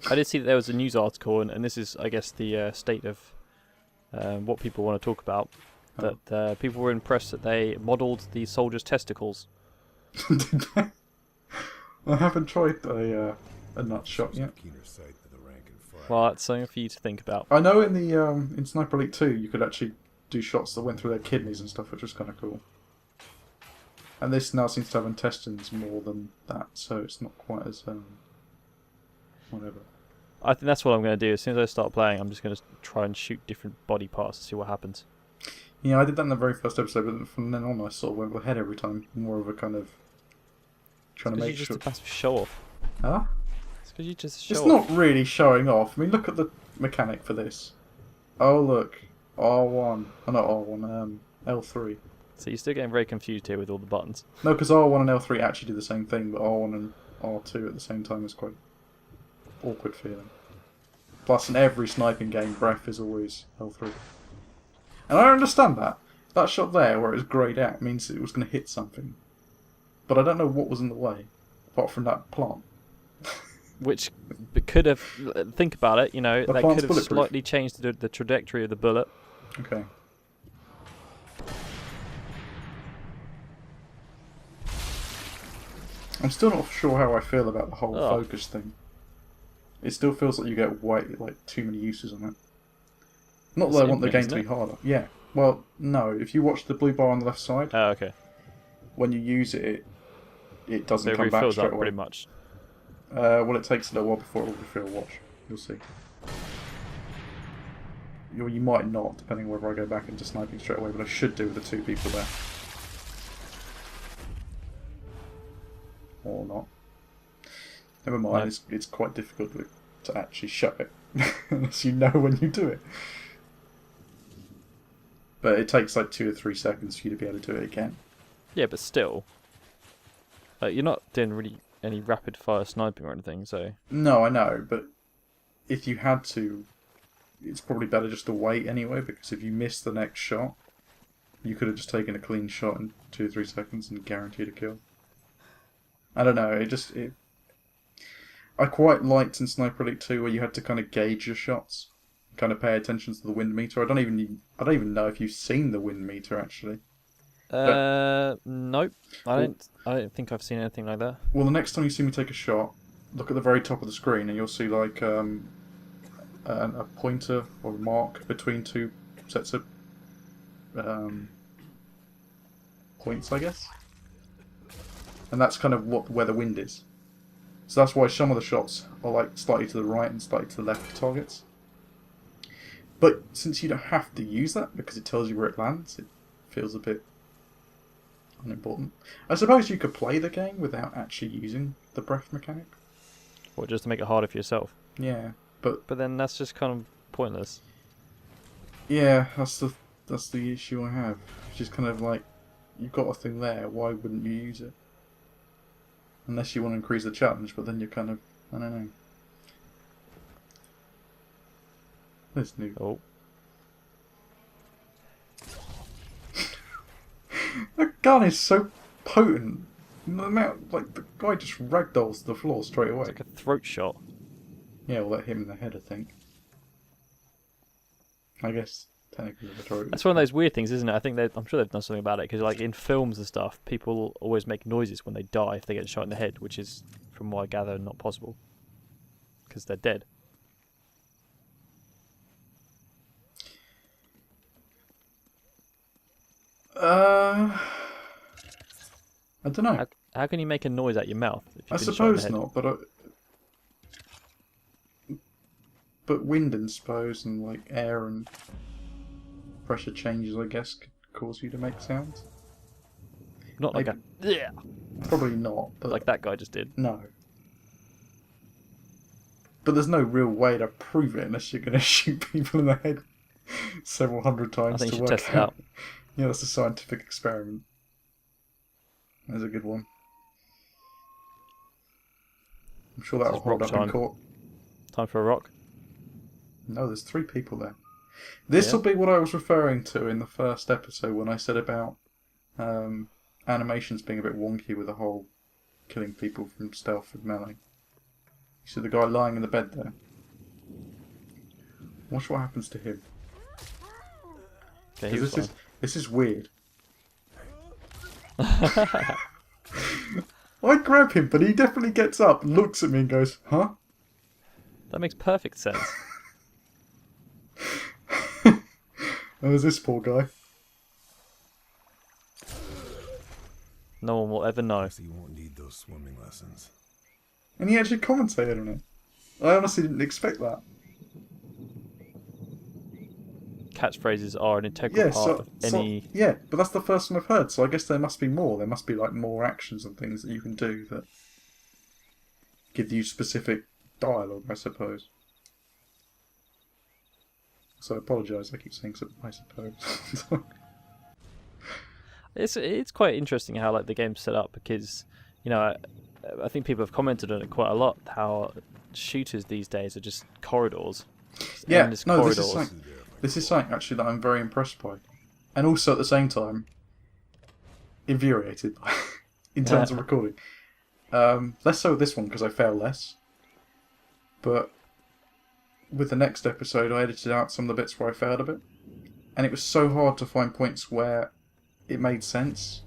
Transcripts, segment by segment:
I did see that there was a news article, and this is, I guess, the state of what people want to talk about. Oh. That people were impressed that they modelled the soldiers' testicles. Did they? I haven't tried a nut shot yet. Well, that's something for you to think about. I know in the in Sniper Elite 2 you could actually do shots that went through their kidneys and stuff, which was kind of cool. And this now seems to have intestines more than that, so it's not quite as whatever. I think that's what I'm going to do. As soon as I start playing, I'm just going to try and shoot different body parts to see what happens. Yeah, I did that in the very first episode, but from then on I sort of went with the head every time. More of a kind of trying to make you sure. just a massive show off. Huh? It's because you just show It's off. not really showing off. I mean, look at the mechanic for this. Oh look, R1. Oh, not R1. L3. So you're still getting very confused here with all the buttons. No, because R1 and L3 actually do the same thing, but R1 and R2 at the same time is quite awkward feeling. Plus, in every sniping game, breath is always L3. And I understand that. That shot there, where it was greyed out, means it was going to hit something. But I don't know what was in the way, apart from that plant. Which could have... Think about it, you know, The that plant's could have bulletproof. slightly changed the trajectory of the bullet. Okay. I'm still not sure how I feel about the whole focus thing. It still feels like you get too many uses on it. Not that I want the game to be harder. Yeah. Well, no. If you watch the blue bar on the left side, Oh, okay. when you use it, it doesn't So it come back refills straight up away. pretty much. Well, it takes a little while before it will refill. Watch. You'll see. You might not, depending on whether I go back into sniping straight away, but I should do with the two people there. Or not. Never mind, No. it's quite difficult to actually shut it, unless you know when you do it. But it takes like 2 or 3 seconds for you to be able to do it again. Yeah, but still. You're not doing really any rapid fire sniping or anything, so... No, I know, but if you had to, it's probably better just to wait anyway, because if you miss the next shot, you could have just taken a clean shot in 2 or 3 seconds and guaranteed a kill. I don't know, I quite liked in Sniper Elite 2 where you had to kind of gauge your shots, kind of pay attention to the wind meter. I don't even know if you've seen the wind meter actually. Nope. I don't think I've seen anything like that. Well, the next time you see me take a shot, look at the very top of the screen and you'll see like a pointer or a mark between two sets of points, I guess. And that's kind of where the wind is. So that's why some of the shots are like slightly to the right and slightly to the left of targets. But since you don't have to use that because it tells you where it lands, it feels a bit unimportant. I suppose you could play the game without actually using the breath mechanic. Or just to make it harder for yourself. Yeah, but then that's just kind of pointless. yeah, that's the issue I have. It's just kind of like, you've got a thing there, why wouldn't you use it? Unless you want to increase the challenge, but then you're kind of, I don't know. There's new. Oh. That gun is so potent. The amount, like, the guy just ragdolls to the floor straight away. It's like a throat shot. Yeah, well, that hit him in the head, I think. I guess, technically, the throat. That's one of those weird things, isn't it? I'm sure they've done something about it, because like in films and stuff, people always make noises when they die if they get shot in the head, which is, from what I gather, not possible. Because they're dead. I don't know. How can you make a noise out your mouth if I you've been shot in the suppose head? not, but wind and suppose and like air and pressure changes, I guess, could cause you to make sounds. Not like Maybe. Probably not, but like that guy just did. no. But there's no real way to prove it unless you're going to shoot people in the head several hundred I times think to you should work test it out. Yeah, that's a scientific experiment. That's a good one. I'm sure that will This is hold rock up in time. court. Time for a rock. No, there's 3 people there. This will be what I was referring to in the first episode when I said about animations being a bit wonky with the whole killing people from stealth with melee. You See the guy lying in the bed there? Watch what happens to him. Okay, he was This is weird. I grab him, but he definitely gets up, looks at me and goes, huh? That makes perfect sense. There's this poor guy. No one will ever know. You won't need those swimming lessons. And he actually commentated on it. I honestly didn't expect that. Catchphrases are an integral part of any... Yeah, but that's the first one I've heard, so I guess there must be more. There must be like more actions and things that you can do that give you specific dialogue, I suppose. So I apologise, I keep saying I suppose. It's quite interesting how like the game's set up because, you know, I think people have commented on it quite a lot, how shooters these days are just corridors. Yeah, endless no, corridors. this is something actually that I'm very impressed by. And also at the same time, infuriated by in terms of recording. Less so with this one because I fail less. But with the next episode I edited out some of the bits where I failed a bit. And it was so hard to find points where it made sense.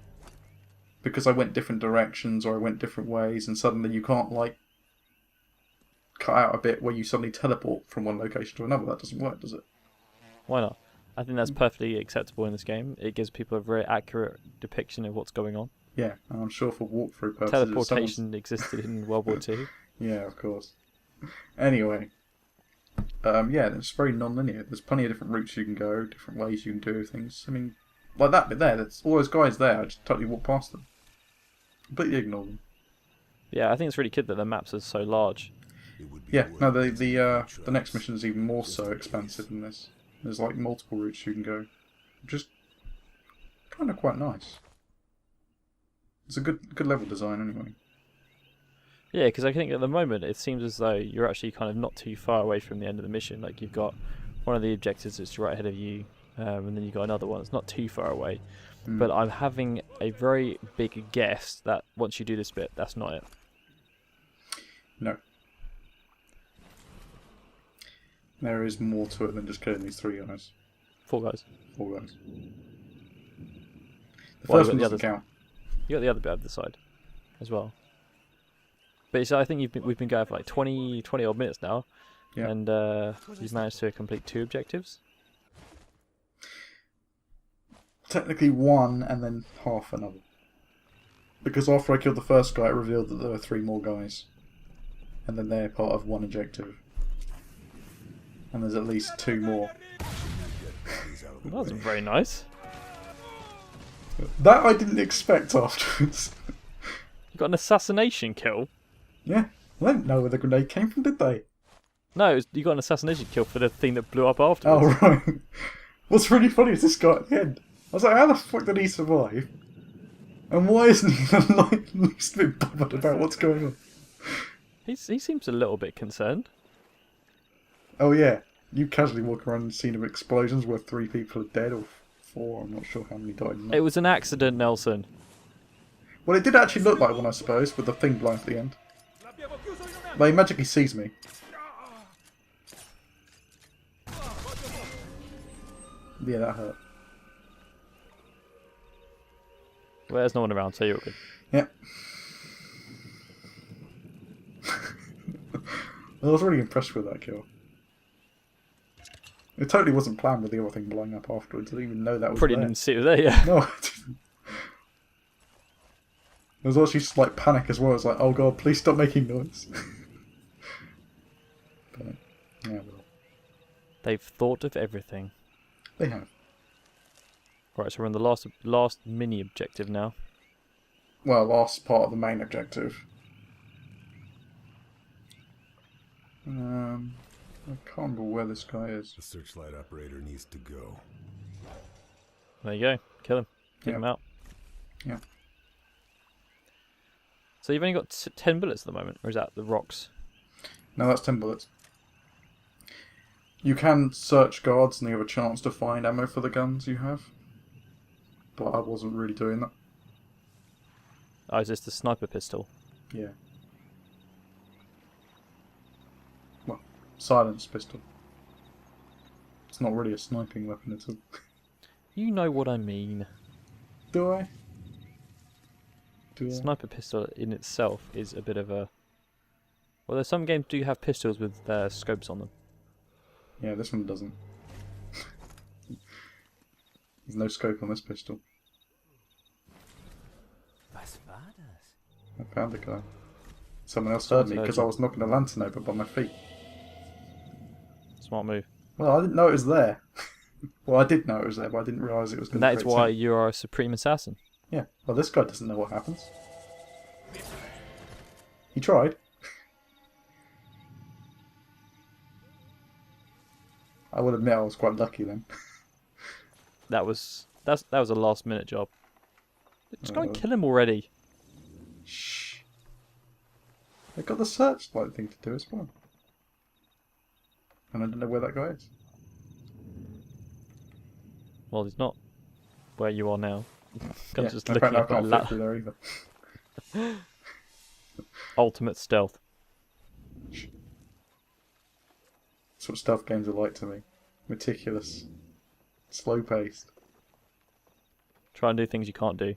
Because I went different directions or I went different ways and suddenly you can't like cut out a bit where you suddenly teleport from one location to another. That doesn't work, does it? Why not? I think that's perfectly acceptable in this game. It gives people a very accurate depiction of what's going on. Yeah, and I'm sure for walkthrough purposes... Teleportation existed in World War II. Yeah, of course. Anyway, yeah, it's very non-linear. There's plenty of different routes you can go, different ways you can do things. I mean, like that bit there, there's all those guys there, I just totally walked past them. Completely ignore them. Yeah, I think it's really good that the maps are so large. Yeah, no, the next mission is even more so expansive than this. There's like multiple routes you can go. Just kind of quite nice. It's a good level design anyway. Yeah, because I think at the moment it seems as though you're actually kind of not too far away from the end of the mission. Like you've got one of the objectives that's right ahead of you, and then you've got another one that's not too far away. But I'm having a very big guess that once you do this bit, that's not it. No. There is more to it than just killing these 3 guys. 4 guys. 4 guys. The Well, first one doesn't count. You got the other bit of the side as well. But so I think we've been going for like 20 odd minutes now, Yeah. and you've managed to complete 2 objectives. Technically 1 and then half another. Because after I killed the first guy, it revealed that there were 3 more guys. And then they're part of 1 objective. And there's at least 2 more. That was very nice. That I didn't expect afterwards. You got an assassination kill. Yeah. I didn't know where the grenade came from, did they? No, you got an assassination kill for the thing that blew up afterwards. Oh, right. What's really funny is this guy at the end. I was like, how the fuck did he survive? And why isn't he the least bit bothered about what's going on? He seems a little bit concerned. Oh yeah, you casually walk around the scene of explosions where 3 people are dead, or 4, I'm not sure how many died in that. It was an accident, Nelson. Well, it did actually look like one, I suppose, with the thing blind at the end. Like, he magically sees me. Yeah, that hurt. Well, there's no one around, so you're good. Yeah. I was really impressed with that kill. It totally wasn't planned with the other thing blowing up afterwards. I didn't even know that was Probably there. didn't see it there, yeah. No, I didn't. There was actually just like panic as well. It's like, oh god, please stop making noise. But, yeah, well, They've thought of everything. they have. Right, so we're on the last mini objective now. Well, last part of the main objective. I can't remember where this guy is. The searchlight operator needs to go. There you go. Kill him. Take Yeah. him out. Yeah. So you've only got 10 bullets at the moment, or is that the rocks? No, that's 10 bullets. You can search guards and you have a chance to find ammo for the guns you have. But I wasn't really doing that. Oh, is this the sniper pistol? Yeah. silence pistol. It's not really a sniping weapon at all. You know what I mean. Do I? Do I? Sniper pistol in itself is a bit of a... Well, there's some games do have pistols with scopes on them. Yeah, this one doesn't. There's no scope on this pistol. I found the guy. Someone else heard me because I was knocking a lantern over by my feet. Smart move. Well, I didn't know it was there. Well, I did know it was there, but I didn't realise it was going And to that is why you are a supreme assassin. Yeah, well, this guy doesn't know what happens. He tried. I will admit I was quite lucky then. That was a last minute job. Just go and kill him already. Shh. They've got the searchlight thing to do as well. And I don't know where that guy is. Well, he's not where you are now. I'm Yeah, just in looking fact, I at can't that fit through there either. ultimate stealth. That's what stealth games are like to me. Meticulous. Slow paced. Try and do things you can't do. What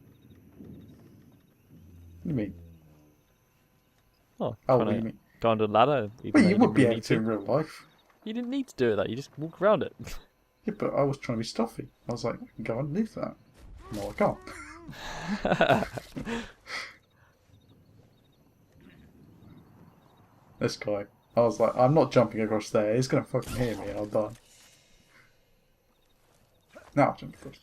do you mean? Oh, Oh, trying what do to you mean? go under the ladder. Well, you would be able to in real life. You didn't need to do that. You just walk around it. Yeah, but I was trying to be stuffy. I was like, I can go underneath that. No, I can't. This guy. I was like, I'm not jumping across there. He's going to fucking hear me and I'll die. Now I'll jump across.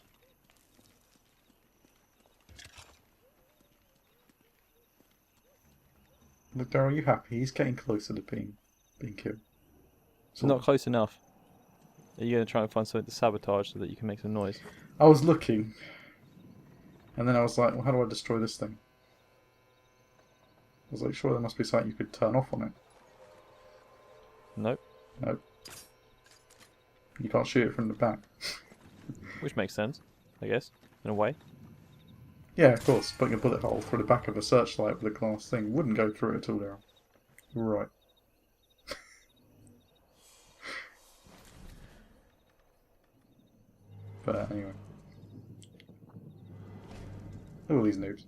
Look, Daryl, are you happy? He's getting closer to being killed. It's not close enough. Are you going to try and find something to sabotage so that you can make some noise? I was looking. And then I was like, well, how do I destroy this thing? I was like, sure, there must be something you could turn off on it. Nope. Nope. You can't shoot it from the back. Which makes sense, I guess, in a way. Yeah, of course. Putting a bullet hole through the back of a searchlight with a glass thing wouldn't go through it at all, Daryl. You're right. But anyway. Look at all these noobs.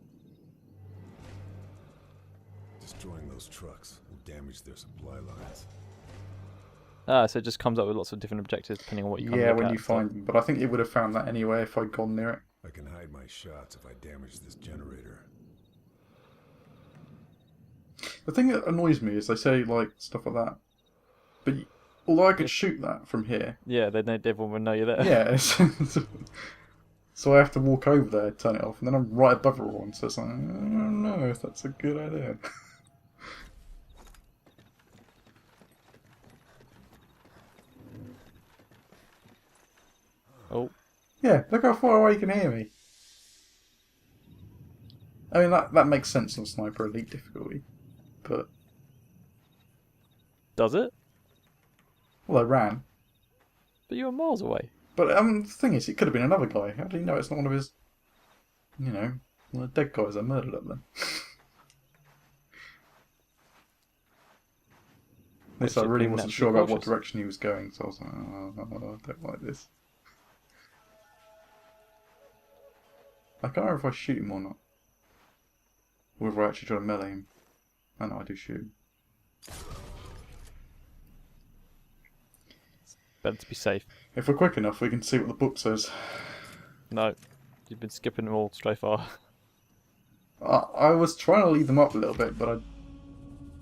Destroying those trucks will damage their supply lines. Ah, so it just comes up with lots of different objectives depending on what you come Yeah, look when at, you so- find them. But I think it would have found that anyway if I'd gone near it. I can hide my shots if I damage this generator. The thing that annoys me is they say, like, stuff like that. But although I could shoot that from here. Yeah, then everyone would know you're there. Yeah. So I have to walk over there, turn it off, and then I'm right above everyone. So it's like, I don't know if that's a good idea. Oh, Yeah, look how far away you can hear me. I mean, that makes sense on Sniper Elite difficulty. But, does it? well, I ran. But you were miles away. But the thing is, it could have been another guy. How do you know it's not one of his, you know, one of the dead guys I murdered up there? This I Shit really being wasn't naturally sure about what cautious. direction he was going, so I was like, oh, I don't like this. I can't remember if I shoot him or not. Or if I actually try to melee him. I know I do shoot him. Better to be safe. If we're quick enough, we can see what the book says. No, you've been skipping them all so far. I was trying to lead them up a little bit, but I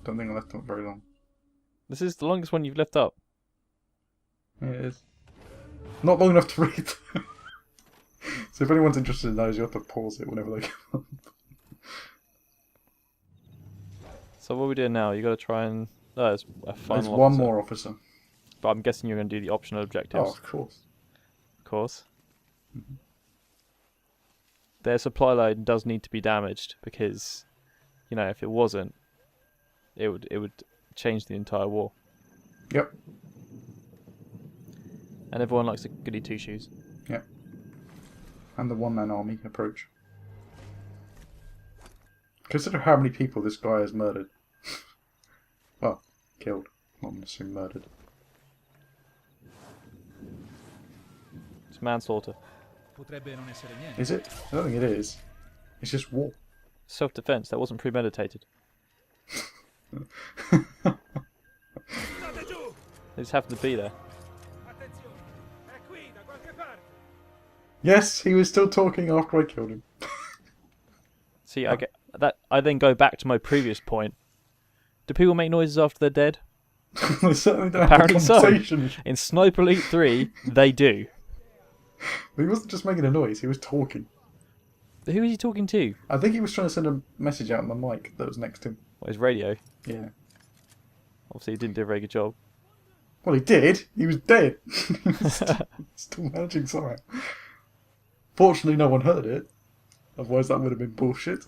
don't think I left them up very long. This is the longest one you've left up. Yeah, it is. Not long enough to read them. So if anyone's interested in those, you have to pause it whenever they come. So what are we doing now? You got to try and... Oh, there's a final There's one officer. more officer. But I'm guessing you're going to do the optional objectives. Oh, of course. Of course. Their supply line does need to be damaged because, you know, if it wasn't, it would change the entire war. Yep. And everyone likes a goody two shoes. Yep. And the one-man army approach. Consider how many people this guy has murdered. Well, killed. Not necessarily murdered. It's manslaughter. Potrebbe non essere niente. Is it? I don't think it is. It's just war. Self-defense. That wasn't premeditated. They just happened to be there. Yes, he was still talking after I killed him. See, I get that. I then go back to my previous point. Do people make noises after they're dead? They certainly don't Apparently have a so. conversation. In Sniper Elite 3, they do. But he wasn't just making a noise, he was talking. Who is he talking to? I think he was trying to send a message out on the mic that was next to him. What, his radio? Yeah. Obviously, he didn't do a very good job. Well, he did. He was dead. He was still managing somehow. Fortunately, no one heard it. Otherwise, that would have been bullshit.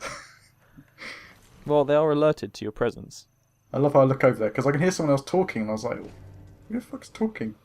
Well, they are alerted to your presence. I love how I look over there, because I can hear someone else talking, and I was like, who the fuck's talking?